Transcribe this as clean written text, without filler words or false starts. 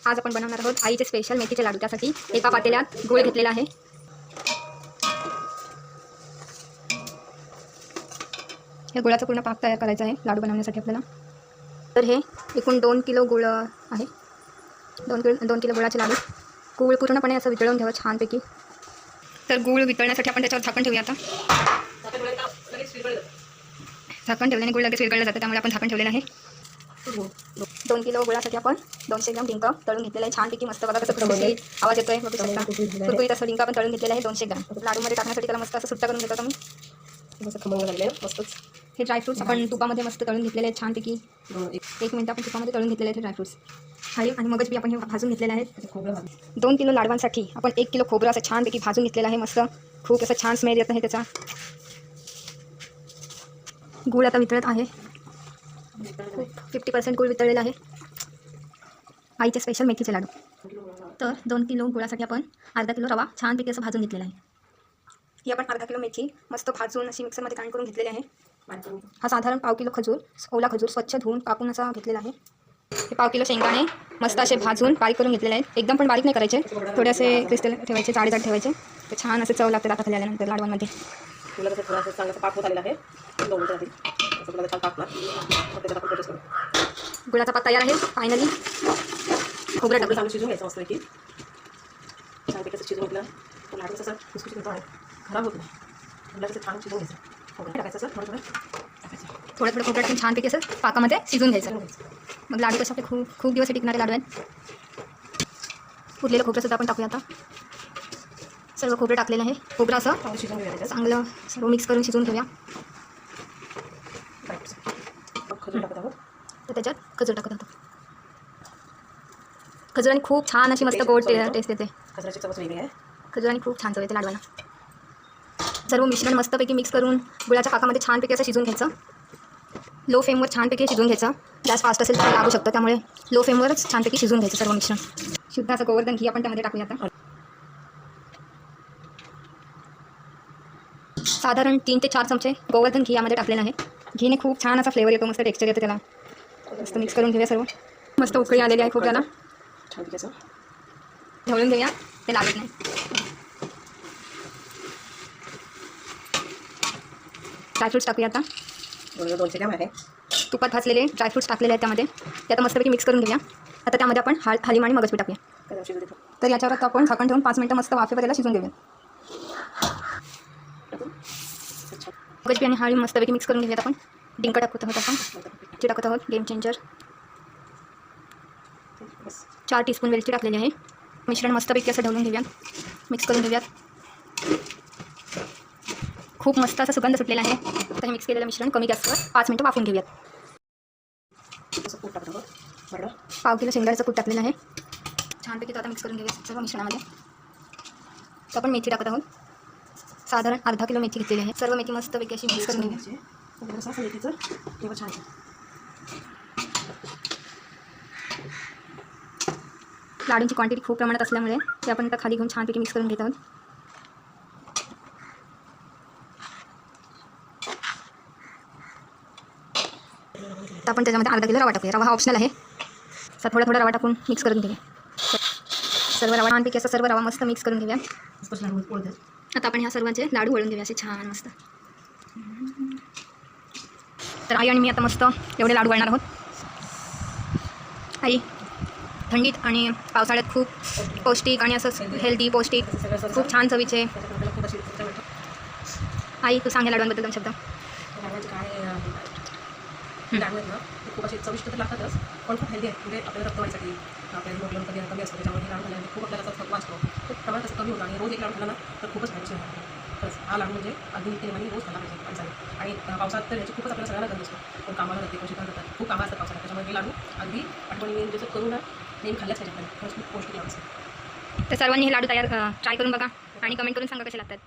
आज आपण बनवणार आहोत आईचे स्पेशल मेथीचे लाडू। त्यासाठी एका पातेल्यात गूळ घेतलेला आहे। हे गुळाचा पूर्ण पाक तयार करायचा आहे लाडू बनवण्यासाठी आपल्याला। तर हे एकूण 2 किलो गूळ आहे। 2 किलो गुळाचे लाडू। गूळ पूर्णपणे असं वितळून घ्यावं छानपैकी। तर गूळ वितळण्यासाठी आपण त्याच्यावर झाकण ठेवूया। आता झाकण ठेवल्याने गूळ लगेच विरघळला जातं, त्यामुळे आपण झाकण ठेवलेलं आहे। 2 किलो गुळासाठी आपण 200 ग्रॅम डिंक तळून घेतलेला आहे छानपैकी मस्त। बघा कसं कुरकुरीत आवाज येतोय, बघू शकता। कुरकुरीत असं डिंक आपण तळून घेतलेला आहे 200 ग्रॅम। लाडूमध्ये टाकण्यासाठी त्याला मस्त असं सुट्टा करून घेतो तुम्ही। मस्त खमंग झालेलं आहे मस्तच। हे ड्रायफ्रूट्स आपण तुपामध्ये मस्त तळून घेतलेले आहेत छानपैकी। 1 मिनिट आपण तुपामध्ये तळून घेतलेले आहेत ड्रायफ्रूट्स। आणि मगच बी आपण हे भाजून घेतलेले आहेत। 2 किलो लाडवांसाठी आपण 1 किलो खोबरं असं छानपैकी भाजून घेतलेलं आहे मस्त। खूप असं छान स्मेल येत आहे त्याचा। गूळ आता वितळत आहे। 50% गूळ वितळलेला आहे। आईचे स्पेशल मेथीचे लाडू। तर 2 किलो गुळासाठी आपण अर्धा किलो रवा छानपैकी असं भाजून घेतलेला आहे। ही आपण अर्धा किलो मेथी मस्त भाजून अशी मिक्सरमध्ये ग्राइंड करून घेतलेली आहे। हा साधारण पाव किलो खजूर, ओला खजूर स्वच्छ धुवून कापून असा घेतलेला आहे। हे पाव किलो शेंगदाणे मस्त असे भाजून बारीक करून घेतलेले आहेत। एकदम पण बारीक नाही करायचे, थोडे असे क्रिस्टल ठेवायचे, जाड ठेवायचे। ते छान असे चव लागते आता खाली आल्यानंतर लाडवांमध्ये। गुळाचा पाक तयार आहे फायनली। खोबरं टाकून चांगलं शिजून घ्यायचं मस्त की छानपैकी असं शिजून घेतलं तर लाडू असं खुसखुशीत होतो आहे, खराब होत नाही। आपल्याला कसं छान शिजून घ्यायचं, खोबरं टाकायचं असं थोडं टाकायचं, थोडं खोबरं टाकून छानपैकी असं पाकामध्ये शिजून घ्यायचं। मग लाडू कसे आपले खूप दिवस टिकणारे लाडू आहेत। उरलेलं खोबरं सुद्धा आपण टाकूया। आता सर्व खोबरं टाकलेलं आहे। खोबरं असं शिजून घ्यायचं, चांगलं सर्व मिक्स करून शिजवून घेऊया। खजूर टाकत आहोत, तर त्याच्यात खजूर टाकत आहोत। खजुराने खूप छान अशी मस्त गोड टेस्ट येते। खजूराची चवच वेगळी आहे। खजुराने खूप छान चव येते लाडवाला। सर्व मिश्रण मस्तपैकी मिक्स करून गुळाच्या पाकामध्ये छानपैकी असं शिजवून घ्यायचं। लो फ्लेमवर छानपैकी शिजवून घ्यायचं। गॅस फास्ट असेल तर लागू शकतं, त्यामुळे लो फ्लेमवरच छानपैकी शिजवून घ्यायचं सर्व मिश्रण। शुद्ध असं गोवर्धन घी आपण त्यामध्ये टाकूया। आता साधारण 3 ते 4 चमचे गोवर्धन घी यामध्ये टाकलेलं आहे। घीने खूप छान असा फ्लेवर येतो, मस्त टेक्स्चर येतं त्याला। मस्त मिक्स करून घेऊया सर्व। मस्त उकळी आलेली आहे खूप त्याला। ढवळून घेऊया, ते लागत नाही। ड्रायफ्रूट्स टाकूया। आता 200 ग्रॅम आहे तुपात भाजलेले ड्रायफ्रूट्स टाकलेले आहेत त्यामध्ये। ते आता मस्तपैकी मिक्स करून घेऊया। आता त्यामध्ये आपण हलीम आणि मगज बी टाकूया। तर याच्यावर आता आपण झाकण ठेवून 5 मिनिटं मस्त वाफेवर शिजून घेऊया। मगज बी आणि हलीम मस्तपैकी मिक्स करून घेऊयात। आपण डिंक टाकत आहोत, आपण ती टाकत आहोत, गेम चेंजर। 4 टीस्पून वेलची टाकलेली आहे। मिश्रण मस्तपैकी असं ढवळून घेऊयात, मिक्स करून घेऊयात। खूप मस्त असा सुगंध सुटलेला आहे। आता हे मिक्स केलेलं मिश्रण कमी गॅसवर 5 मिनिटं वाफवून घेऊयात। पाव किलो शेंगदाण्याचं कूट टाकलेलं आहे छानपैकी। तो आता मिक्स करून घेऊया सर्व मिश्रणामध्ये। तर आपण मेथी टाकत आहोत। साधारण अर्धा किलो मेथी घेतलेली आहे। सर्व मेथी मस्तपैकी अशी मिक्स करून घेऊया। लाडूंची क्वांटिटी खूप प्रमाणात असल्यामुळे ते आपण आता खाली घेऊन छानपैकी मिक्स करून घेत आहोत। तर आपण त्याच्यामध्ये अर्धा किलो रवा टाकूया। रवा हा ऑप्शनल आहे, तर थोडा रवा टाकून मिक्स करून घेऊया। सर्व रवा छानपैकी असं सर्व रवा मस्त मिक्स करून घेऊया। आता आपण ह्या सर्वांचे लाडू वळून घेऊया असे छान मस्त। तर आई आणि मी आता मस्त एवढे लाडू वळणार आहोत। आई थंडीत आणि पावसाळ्यात खूप पौष्टिक आणि असं हेल्दी पौष्टिक खूप छान चवीचे। आई तू सांग लाडवांबद्दल 2 शब्द। लाडू आहेत ना खूप असे चविष्ट तर लागतातच, पण खूप हेल्दी आहे। म्हणजे आपल्याला रक्तवाढीसाठी आपल्याला हिमोग्लोबिन कमी असतो, त्याच्यामुळे लाडू खाल्ल्यानंतर खूप आपल्याला थकवा असतो, खूप प्रमाणात असं कमी होतं। आणि रोज एक लाडू खाल्ला ना तर खूपच फायदेशीर आहे। खरंच हा लाडू म्हणजे अगदी प्रेमाने रोज खाल्ला पाहिजे माणसाने। आणि पावसात तर याची खूपच आपल्याला सगळ्यांना गरज असतो, पण कामाला जाते, कोण शिकायला जातात, खूप कामं असतात पावसाळ्यात, त्याच्यामुळे हे लाडू अगदी आठवणीने जसं करून नेहमी खाल्ल्याच पाहिजे आपल्याला। खरंच खूप पौष्टिक लाडू असतात। तर सर्वांनी हे लाडू ट्राय करून बघा आणि कमेंट करून सांगा कसे लागतात।